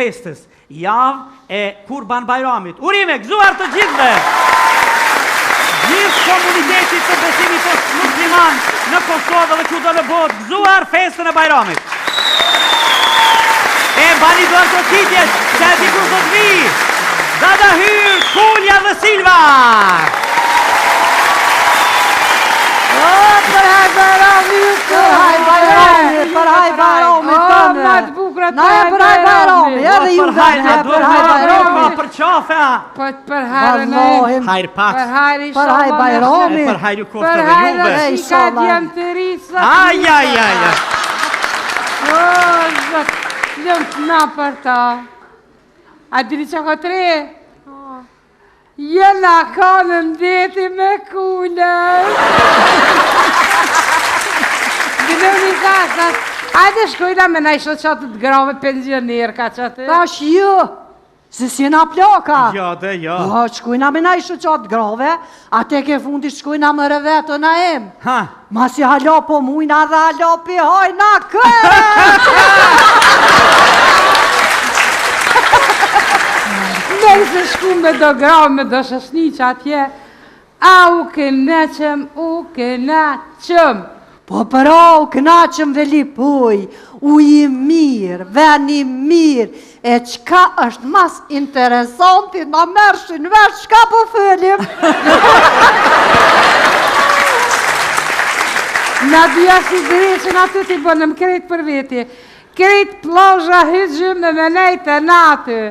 festës, javë e Kurban Bajramit. Urime, gëzuar të gjithve! Gjithë komunitetit të besimit të musliman në Kosovë dhe kudo në botë, gëzuar festën e Bajramit. E bani duar të qitjes, që e dikur të të vi, Dada Hyr, Kulja dhe Silva! Përhaj Bajramit, përhaj Bajramit, përhaj Bajramit, na e përhaj Bajramit, edhe ju dhe ne përhaj Bajramit, për qafe, përhajrën e, hajrë pak, përhaj Bajramit, përhajrë kofte dhe juve, përhajrë shika djemë të rrisë, ajajaja, o, zëtë, lëmë të na për ta, a diri që ka tre? Jena ka në ndeti me kullër. Dënëni kasat, hajde shkojna me na isho qatë të grave pensioner ka qatë. Tash jo, se si na ploka. ja dhe ja. Shkojna me na isho qatë grave, ate ke fundi shkojna më reveto na em. Ha, Ma si halo po mujna dhe halo pi hojna kërë. Nërë se shku me do grave me do shashni që atje, a u kënaqëm, Po përa u knaqëm dhe lipuj, u i mirë, veni mirë, e qka është mas interesanti, na mërshin vesh, qka po fëllim? Na dhja si dreqen aty t'i bënëm krejt për veti, krejt plazha hygjëm në menejt e naty.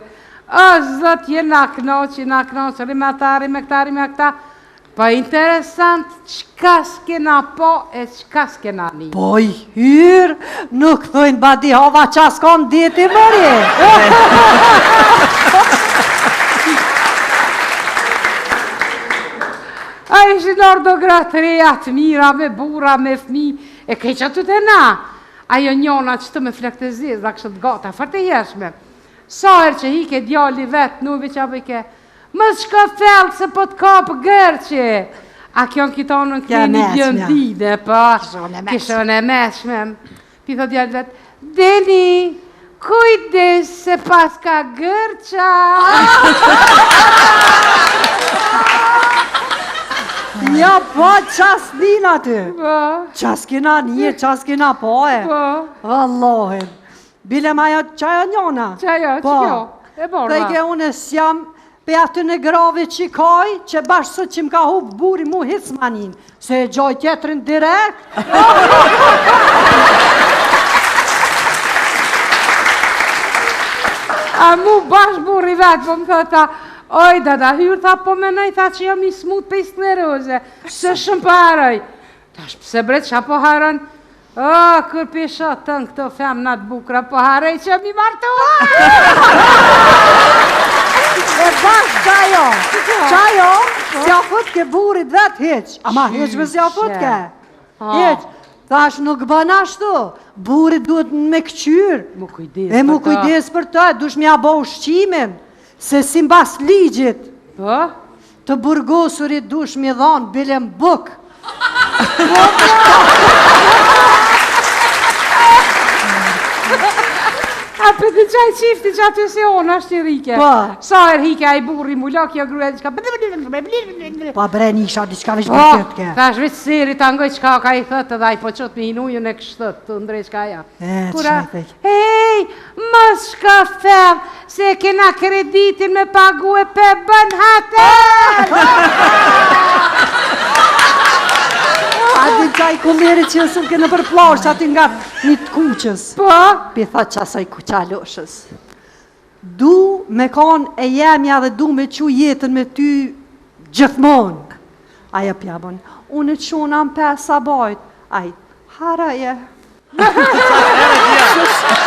O, zot, jena knoqë, rimetari me këta, pa interesant, qka s'kena po e qka s'kena një. Po i hyrë, nuk thujnë badi hava qa s'kon diti mëri. A ishin ordo gratëreja të mira, me bura, me fmi, e keqa të të na. Ajo njona që të me flektezis, dhe kështë të gata, fërte jeshme. Sa herë që hike djali vetë, nuve që apëjke, më shka fellë se po të kapë gërqe. A kjo në kitonën këni bjëndide, pa, kishon e meshme. Pitho djali vetë, Deni, kujdes se pas ka gërqa. Ja, po, qas nina ty. Po, Qas kina një, qas kina po e. po, Allahin. Bile ma jo qaja njona. qajo, që kjo, e borba. Dhe i ke une s'jam pe aty në grave që kaj, që bashkë sot që m'ka hub buri mu hismanin, se e gjoj tjetërin direkt. A mu bash burri vetë, po më thëta, oj, Dada Hyr, tha, po menaj, tha që jam i smut pe i skleroze, se shëmparoj. Tash pse bret, qa po harën? O, kër pisha të në këto femnat bukra, po harej që jam i martuar! E bashkë qajo, s'ja fut ke burit vetë heq, ama heq me s'ja fut ke. Heq, thash nuk bën ashtu, burit duhet me këqyr. Mu kujdes E mu për ta. kujdes për të, dush m'ja bo ushqimin, se si mbas ligjit, Po? të burgosurit dush mi dhonë bilem buk. A për të qaj qifti që aty se ona është i rike. Po. Sa er hike a i burri mu lak, jo gruja diqka. Pa bre nisha diçka veç Po, për tëtë ke. thash veç seri të angoj qka ka i thëtë dhe a i po qëtë me hinujën e kështët të ndrej qka ja. Qaj thek. Ej, mos shka fem, se kena kreditin me pagu e pe bën hatel. A di qaj kumeri që nësën ke në përplosh, ati nga një të kuqës. Po, Pi tha qasaj kuqaloshës. Du me kon e jemja dhe du me qu jetën me ty gjithmon. Aja pjabon, unë të shuna më pes sabajt. Aj, haraje.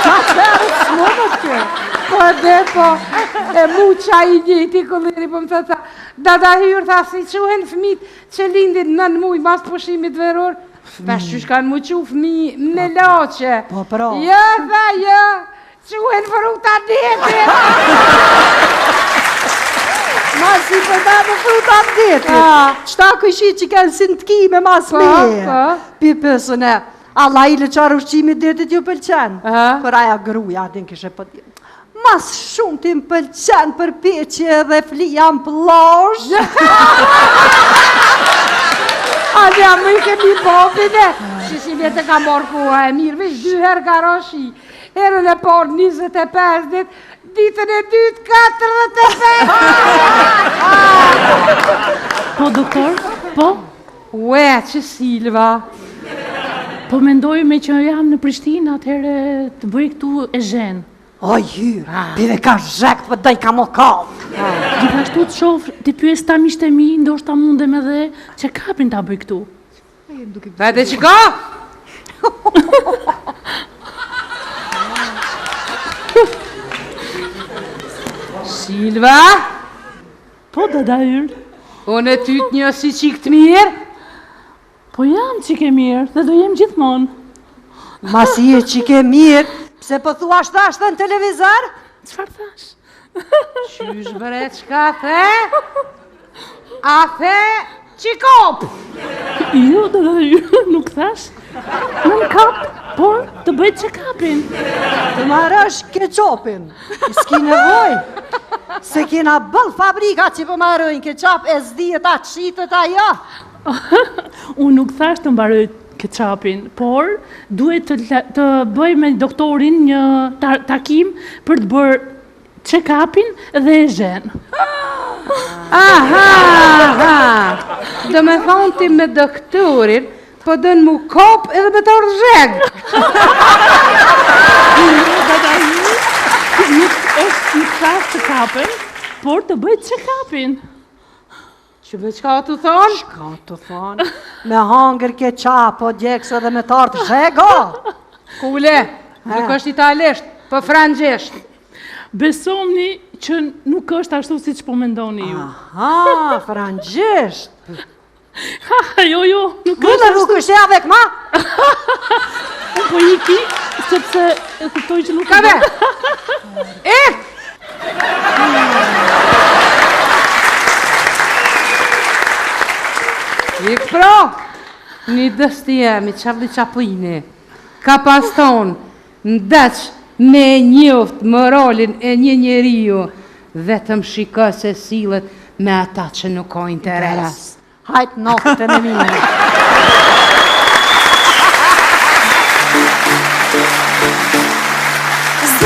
Qaterët s'monët kë. po dhe po, e mu qa i njëti këlleri, po më thëta, Dada Hyr, tha, si quhen fmit që lindin 9 muj mas pushimit veror, tash qysh kanë mu qu fmi me laqe. Po, pra. Jo, tha, jo, quhen fruta detit. Ma si për me më fruta më ditë. Qta këshi që kanë sindkime mas Po, me. po. Pi pësën e, Allah i le qarë ushqimi ditit ju pëlqen. Aha. Kër aja gruja, din kishe po di. mas shumë ti më pëlqen përpjeqje dhe flija në plazh. A dhe a më i kemi bobine, si vete ka morë koha e mirë, veç 2 herë garoshi, herën e parë 25 dit, ditën e dytë 45. Po, doktor? Po? Ue, që Silva. Po mendoj me që jam në Prishtinë, atëherë të bëj këtu e zhenë. O, hyrë, pire ka zhekt për daj ka më kam. Gjithashtu të shofë, të pyes ta miqtë e mi, ndoshta mundem edhe që kapin ta bëj këtu. Vete që ka? Silva? Po, dada Yll? Unë e tyt një si qik të mirë? Po jam qik e mirë, dhe do jem gjithmonë. Masi je qik e mirë, pse po thua ashtë në televizor? Çfarë thash? Qysh bre, qka the? A the qikop? Jo, dada Yll, nuk thash. Nuk kap, por të bëj check-upin. Të marrësh keqopin, s'ki nevoj. Se kena bëll fabrika që për marrojnë keqop e zdijet atë qitët ajo. Unë nuk thash të mbaroj ketchupin, por duhet të bëj me doktorin një takim për të bërë check-upin dhe e zhenë. Aha. Do me thonë ti me doktorin, po dënë mu kop edhe me të rëzheg. Nuk thash check-upin, por të bëj check-upin. Që me qka të thonë? Ka të thonë, me hangër keqap, po gjekës edhe me tartë zhego. Kule, nuk është italisht, po frangjesht. Besomni që nuk është ashtu si që po mendoni ju. Aha, frangjesht. Jo, nuk Vëllë është nuk është ja vek ma? Unë po iki, sepse e kuptoj që nuk Ka ve? Ik pro, një dësti jemi, qavli qapujni, ka pas tonë, ndëq me njoft moralin e një njeriu, vetëm shiko se sillet me ata që nuk ka interes. Hajtë noktën e mine.